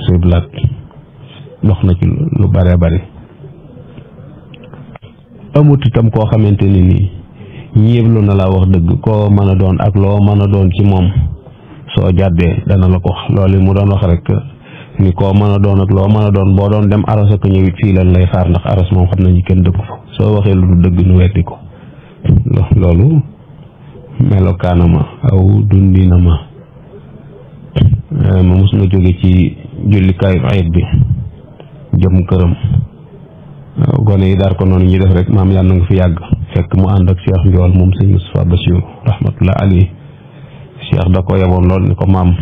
sëñ Blaat dox na ci lu bare bari amut itam koo xamante ni nii ñiiblu na laa wax dëgg koo mën a doon ak loo mën a doon ci moom soo jàddee dana la ko wax loolu mu doon wax rek ni koo mën a doon ak loo mën a doon boo doon dem aras ak ñëwit fii lan lay xaar ndax aras moom xam nañu kenn dëkku fa soo waxee lu du dëgg nu weddi ko loolu melokaanama aw dundinama ma mos na jóge ci jullikaayu ayit bi jëm këram gone yi daar ko noonu ñuy def rek maam yàlla na nga fi yàgg fekk mu ànd ak Cheikh Ndiol moom sëñ Moustapha Bassirou rahmatullah alayhi Cheikh da ko yeboon lool ni ko maam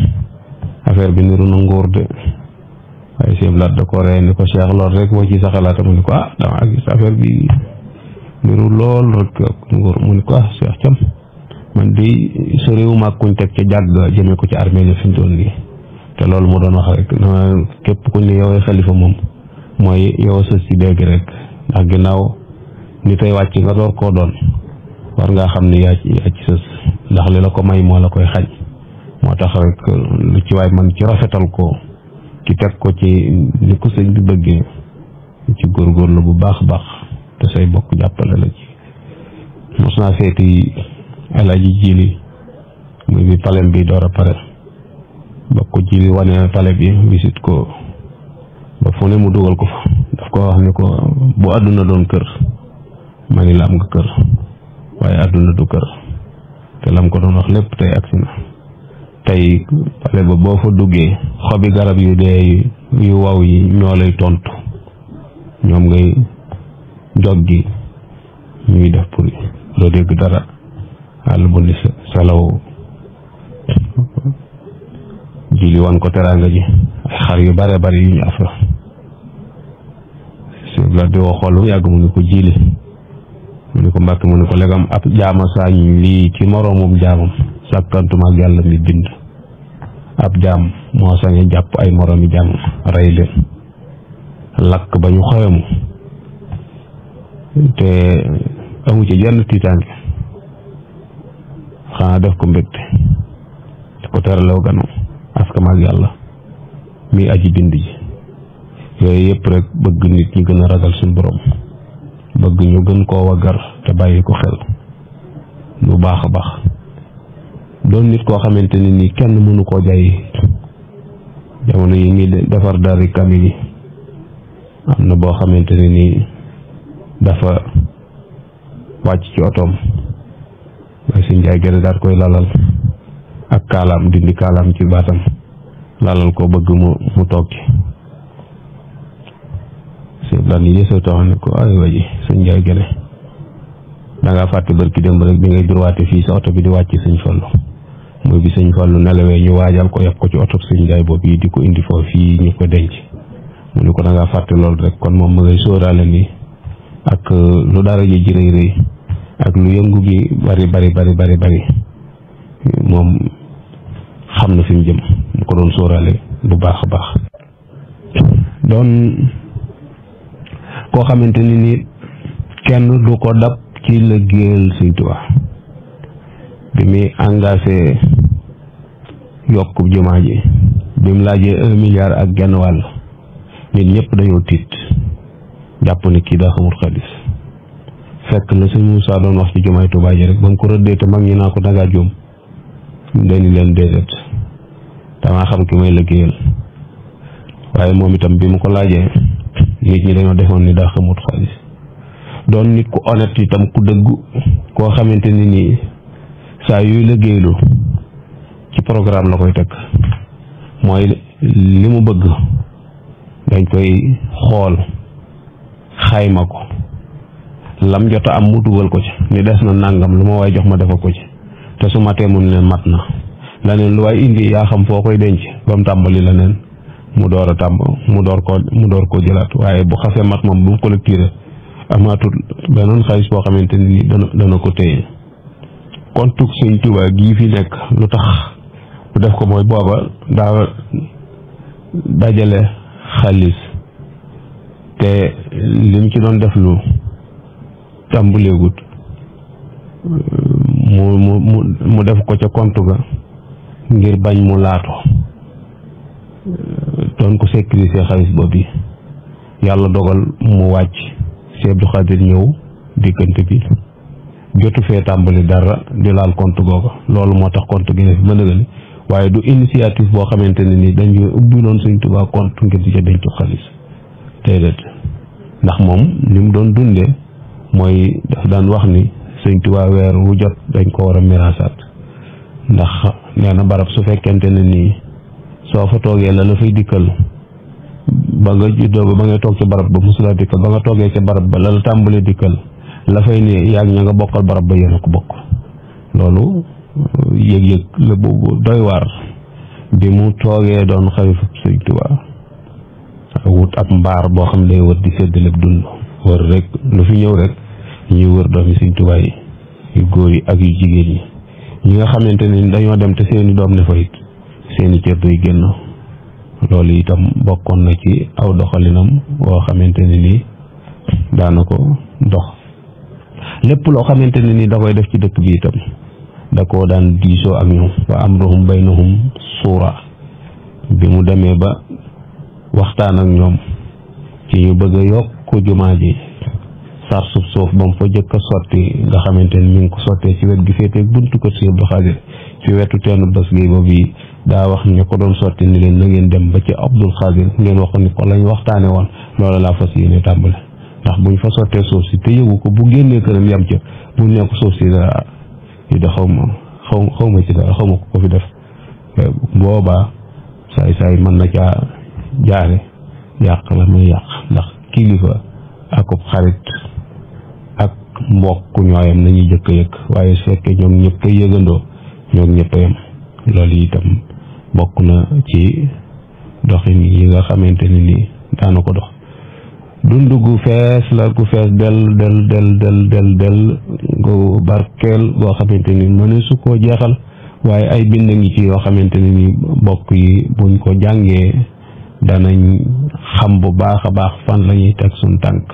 affaire bi niru na nguur de waaye Cheikh Blaat da ko ree ni ko Cheikh lool rek moo ci sa xalaat mu ni ko dama gis affaire bi niru lool rek nguur mu ni ko Cheikh cam man di sa réew maag kuñ teg ca jàgg jëmee ko ci armée la fi mu toll nii te loolu mu doon wax rek na képp kuñ ne yow xalifa moom mooy yow sës ci dégg rek ndax ginnaaw ni tey wàcc nga door koo doon war ngaa xam ne yaa ci sës ndax li la ko may moo la koy xañ moo tax rek lu ci waay man ci rafetal ko ci teg ko ci ni ko sëñ bi bëggee ci góorgóorlu bu baax a baax te say bokk jàppale la ci mos naa seeti Alaaji Jili muy bi palem bi door a pare ba ko Jili wane pale bi visite ko ba fu ne mu dugal ko fa daf ko wax ni ko bu àdduna doon kër ma ni la am nga kër waaye àdduna du kër te lam ko doon wax lépp tey agsi na tey pale ba boo fa duggee xobi garab yu dee yu waw yi ñoo lay tontu ñoom ngay jog gi ñuy def pour doo dégg dara àll bu ni salaw Jili wan ko teraanga ji ay xar yu bare bari yu ñu afra sëñ Blaat di woo xool bu yàgg mu ni ko Jili mu ni ko Mbàkke mu ni ko legam ab jaama saañ lii ci moroomum jaamam sàkkantuma ak yàlla mi bind ab jaam moo sañe jàpp ay moroomi jaamam rey leen lakk ba ñu xawemu te amu ci jenn tiitaange xanaa def ko mbégte di ko teralew ganu askam ak yàlla mi aji bind ji yooyu yëpp rek bëgg nit ñi gën a ragal suñu borom bëgg ñu gën koo waggar te bàyyi ko xel lu baax a baax doon nit koo xamante ni nii kenn mënu koo jaay jamono yi muy defar dari kamil yi am na boo xamante ne nii dafa wàcc ci otoom waaye si njaay gën daal koy lalal ak kaalaam dindi kaalaam ci baatam lalal ko bëgg mu toog ci sëñ Blaat yi yësoo tax ne ko ay waji sëñ njaay gën da ngaa fàtte barki démb rek bi ngay droite fii sa oto bi di wàcc sëñ Fallu mooy bi sëñ Fallu nelawee ñu waajal ko yàpp ko ci oto sëñ njaay boobu yi di ko indi foofu fii ñu ko denc mu ni ko da ngaa fàtte loolu rek kon moom ma ngay sóoraale ni ak lu dara ji rëy rëy ak lu yëngu gi bari moom xam na fi mu jëm mu ko doon sóoraale bu baax a baax doon koo xamante ni kenn du ko dab ci liggéeyal Sëñ Tuubaa bi muy engagé yokk jumaa ji bi mu laajee 1 milliard ak genn wàll nit ñëpp dañoo tiit jàpp ni kii daa xamul xaalis fekk na sëñ Moussa doon wax ci jumaay Tuubaa ji rek ba mu ko rëddee te mag ñi naa ko dangaa juum dañu leen déedéet damaa xam ki may liggéeyal waaye moom itam bi mu ko laajee nit ñi dañoo defoon ni daa xamut xaalis doon nit ku honnête itam ku dëggu koo xamante ni nii saa yuy liggéeylu ci programme la koy teg mooy li mu bëgg dañ koy xool xayma ko lam jot a am mu dugal ko ci ni des na nangam lu ma waay jox ma defal ko ci te su matee mun leen mat na leneen lu waay indi yaa xam foo koy denc ba mu tàmbali leneen mu door a tàmb mu door koo jëlaat waaye bu xasee mat moom bu mu collecté amaatul beneen xaalis boo xamante ni dana ko téye kontug Sëñ Tuubaa gii fi nekk lu tax bu def ko mooy booba daa dajale xaalis te lim ci doon def lu tàmbaleegut mu def ko ca compte ga ngir bañ mu laatu doon ko sécuriser xaalis boobu yàlla dogal mu wàcc Cheikh Abdou Khadir ñëw diggante bi jotu fee tàmbali dara di laal compte googa loolu moo tax compte gi ne mën a gën waaye du initiative boo xamante ne ni dañuy ubbi loon Sëñ Tuubaa compte ngir di ca dencu xaalis déedéet ndax moom ni mu doon dundee mooy daf daan wax ni Sëñ Tuubaa weer wu jot dañ ko war a miraasaat ndax nee na barab su fekkente ne nii soo fa toogee la fay dikkal ba nga juddoo ba nga toog ca barab ba musula dikkal ba nga toogee ca barab ba la tàmbalee dikkal la fay ne yaag ña nga bokkal barab ba yéen a ko bokk loolu yëg-yëg la boobu doy waar bi mu toogee doon xalifa Sëñ Tuubaa wut ab mbaar boo xam ne day wër di séddale dund wër rek lu fi ñëw rek ñuy wër doomi Sëñ Tuubaa yi yu góor yi ak yu jigéen yi ñi nga xamante ni dañoo dem te seeni doom ne fa it seeni cër day génn loolu itam bokkoon na ci aw doxalinam boo xamante ne nii daana ko dox lépp loo xamante ne nii da koy def ci dëkk bi itam da koo daan diisoo ak ñoom wa amruhum baynahum suura bi mu demee ba waxtaan ak ñoom ci ñu bëgg a yokk jumaa ji sar suuf ba mu fa jëkk a sotti nga xamante ni mi ngi ko sottee ci wet gi féetee buntu kër Sëñ Abdou Khadir ci wetu teenu bés gi boobu daa wax ñu ko doon sotti ni leen na ngeen dem ba ci Abdou Khadir ngeen wax ni ko lañ waxtaane woon loolu laa fas yéene tàmbale ndax buñ fa sottee suuf si te yëgu ko bu génnee këram yam ca bu nekk suuf si dara yi da xaw ma ci dara xaw ma ko fi def boobaa saay mën na caa jaare yàq la muy yàq ndax kilifa akub xarit ak mbokk ñooyam nañuy jëkk a yëg waaye su fekkee ñoom ñëpp a yëgandoo ñoom ñëpp a yem loolu itam bokk na ci doxin yi nga xamante ne nii daana ko dox dund gu fees la gu fees del gu barkeel boo xamante ni mëne su koo jeexal waaye ay bind ngi ci yoo xamante ne ni bokk yi buñ ko jàngee danañ xam bu baax a baax fan la ñuy teg suñ tànk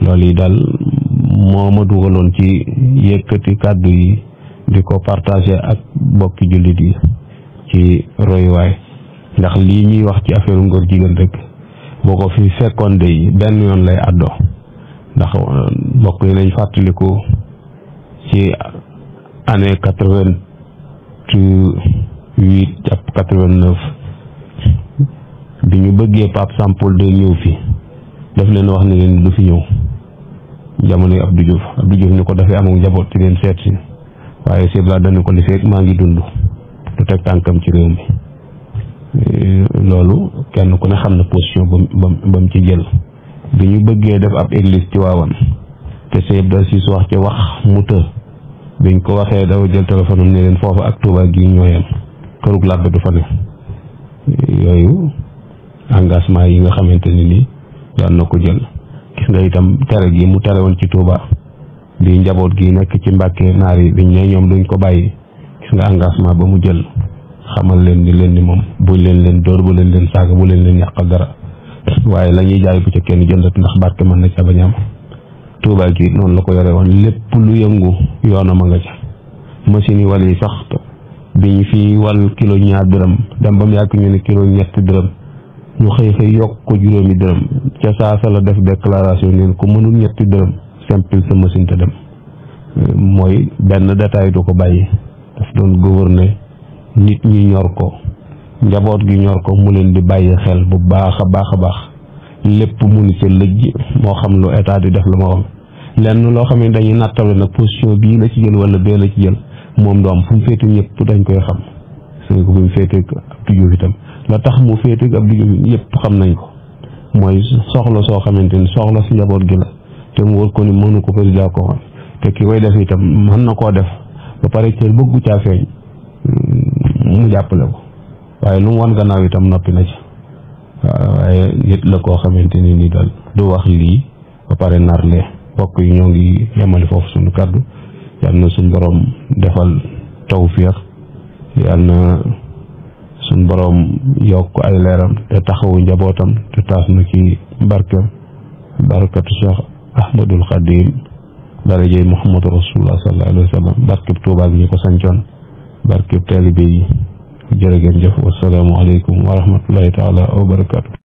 loolu yi daal moo ma dugaloon ci yëkkati kàddu yi di ko partager ak bokki jullit yi ci royuwaay ndax lii ñuy wax ci affaire ngóor jigéen rek boo ko fi fekkoon de benn yoon lay àddoo ndax bokk yi nañ fàttaliku ci année 88 jàpp 89 bi ñu bëggee Pape Sampol de ñëw fi daf leen wax ne leen du fi ñëw jamono yi Abdou Diouf ni ko dafay amul njaboot ci leen seet si waaye sibla dañu ko li fekk maa ngi dund du teg tànkam ci réew mi loolu kenn ku ne xam na position ba mu ci jël bi ñu bëggee def ab église ci waawan te Sëñ Abdou Aziz wax ci wax mu të biñ ko waxee dafa jël téléphone am ne leen foofu ak Touba gii ñooyam kërug làbbe du fa ne yooyu engagement yi nga xamante ni nii daan na ko jël gis nga itam tere gi mu tere woon ci Touba di njaboot gi nekk ci Mbàkke naar yi biñ ne ñoom duñ ko bàyyi gis nga engagement ba mu jël xamal leen ni moom buñ leen dóor bu leen saaga bu leen yàqal dara waaye la ñuy jaay bu ca kenn jëndat ndax barke mën na ca bañ a am Touba gi noonu la ko yore woon lépp lu yëngu yoonam a nga ca machine yi wal yi sax bi ñu fi wal kilo ñaar dërëm dem ba mu yàgg ñu ne kilo ñetti dërëm ñu xëy yokk ko juróomi dërëm ca saasa la def déclaration neen ko mënul ñetti dërëm simple sa machine te dem mooy benn détail du ko bàyyi daf doon gouverner nit ñi ñor ko njaboot gi ñor ko mu leen di bàyyi xel bu baax a baax lépp mu ni ca lëjj moo xam lu état di def lu ma wax lenn loo xam ne dañuy nattale nag position bii la ci jël wala bee la ci jël moom doom fu mu féete ñëpp dañ koy xam nga ko bi mu féeteeg Abdou Diouf itam la tax mu féeteeg Abdou Diouf yëpp xam nañ ko mooy soxla soo xamante ni soxla si njaboot gi la te mu wër ko ni mënu ko président ko xoon te ki koy def itam mën na koo def ba pare cër bëggu caa feeñ mu jàppale ko waaye lu mu wan gannaaw itam noppi na ci waaye nit la koo xamante ni ni daal du wax lii ba pare nar lee bokk yi ñoo ngi yemale foofu suñu kàddu yal na suñ borom defal tawfiq yal na suñ borom yokk ay leeram te taxawu njabootam te taas na ci barkeem barakatu Cheikh Ahmadul Xadim darajey Muhammadu Rasulullah sallallahu alayhi wa sallam barkeb Tuubaa ñi ko sancoon barkeb taalibe yi jërë ngeen jëf wasalaamu aleykum wa rahmatullahi taala wa barakatu